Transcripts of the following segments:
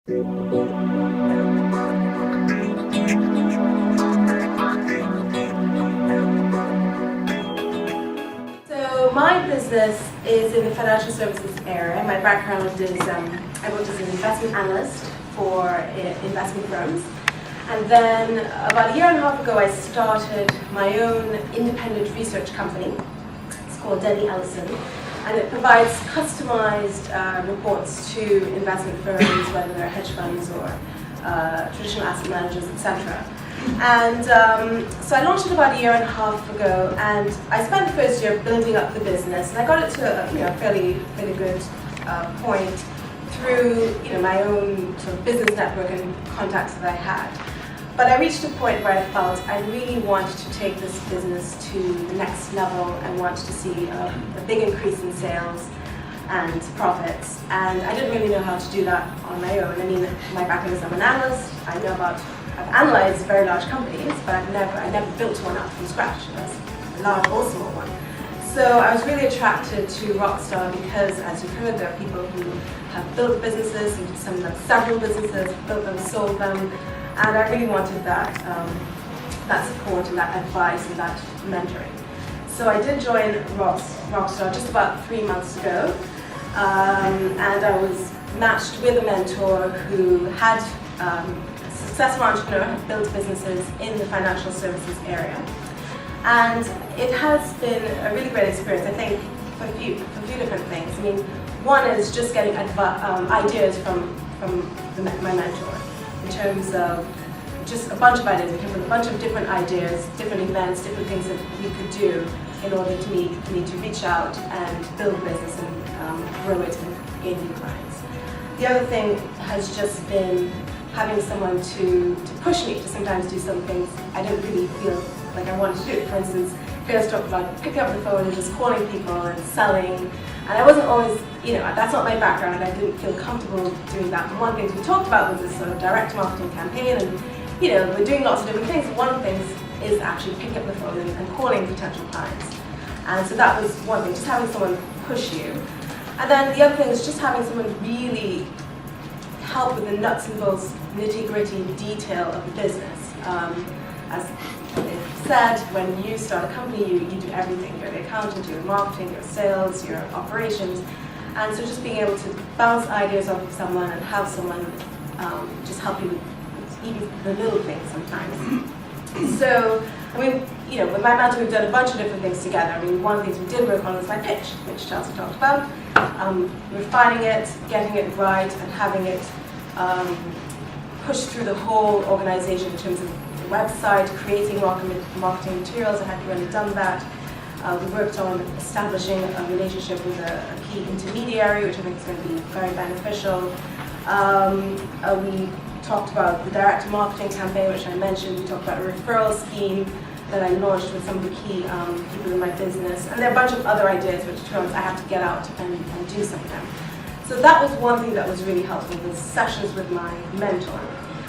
So my business is in the financial services area. My background is I worked as an investment analyst for investment firms. And then about a year and a half ago, I started my own independent research company. It's called Denny Ellison. And it provides customized reports to investment firms, whether they're hedge funds or traditional asset managers, etc. And so I launched it about a year and a half ago, and I spent the first year building up the business, and I got it to a fairly good point through my own sort of business network and contacts that I had. But I reached a point where I felt I really wanted to take this business to the next level and wanted to see a big increase in sales and profits. And I didn't really know how to do that on my own. I mean, my background is I'm an analyst. I've analyzed very large companies, but I never built one up from scratch. That's a large or small one. So I was really attracted to Rockstar because, as you've heard, there are people who have built businesses, and some of them several businesses, built them, sold them. And I really wanted that support and that advice and that mentoring. So I did join Rockstar just about 3 months ago, and I was matched with a mentor who had a successful entrepreneur who built businesses in the financial services area. And it has been a really great experience, I think, for a few different things. I mean, one is just getting ideas from my mentor, in terms of just a bunch of ideas. We came with a bunch of different ideas, different events, different things that we could do in order for me to reach out and build a business and grow it and gain new clients. The other thing has just been having someone to push me to sometimes do some things I didn't really feel like I wanted to do. For instance, Chris talked about picking up the phone and just calling people and selling. And I wasn't always, that's not my background. I didn't feel comfortable doing that. And one of the things we talked about was this sort of direct marketing campaign, and we're doing lots of different things. One of the things is actually picking up the phone and calling potential clients. And so that was one thing, just having someone push you. And then the other thing is just having someone really help with the nuts and bolts, nitty-gritty detail of the business. As it said, when you start a company, you do everything. You're the accountant, you're marketing, your sales, your operations. And so just being able to bounce ideas off of someone and have someone just help you with even the little things sometimes. So, I mean, with my mentor, we've done a bunch of different things together. I mean, one of the things we did work on was my pitch, which Chelsea talked about. Refining it, getting it right, and having it pushed through the whole organization in terms of the website, creating marketing materials. I hadn't really done that. We worked on establishing a relationship with a key intermediary, which I think is going to be very beneficial. We talked about the direct marketing campaign, which I mentioned. We talked about a referral scheme that I launched with some of the key people in my business. And there are a bunch of other ideas which I have to get out and do some of them. So that was one thing that was really helpful, was sessions with my mentor.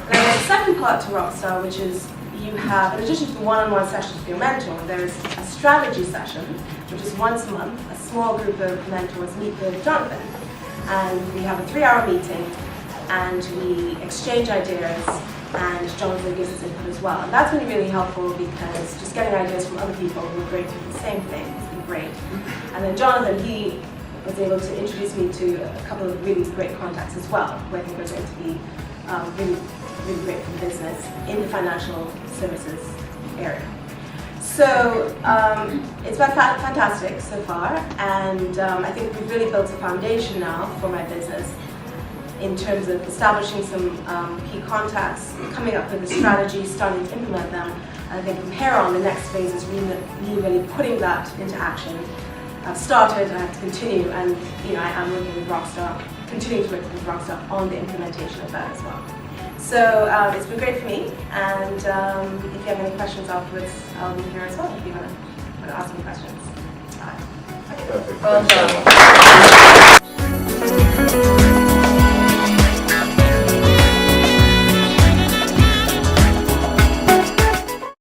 And then the second part to Rockstar, which is you have, in addition to the one-on-one sessions with your mentor, there's a strategy session, which is once a month. A small group of mentors meet with Jonathan. And we have a 3-hour meeting, and we exchange ideas, and Jonathan gives us input as well. And that's been really helpful because just getting ideas from other people who are going through the same thing has been great. And then Jonathan, he was able to introduce me to a couple of really great contacts as well, who I think are going to be really great for the business in the financial services area. So it's been fantastic so far, and I think we've really built a foundation now for my business in terms of establishing some key contacts, coming up with a strategy, starting to implement them. And I think from here on, the next phase is really putting that into action. I've started, and I have to continue, and I am working with Rockstar, continuing to work with Rockstar on the implementation of that as well. So it's been great for me, and if you have any questions afterwards, I'll be here as well if you want to ask me questions. Perfect. Well done.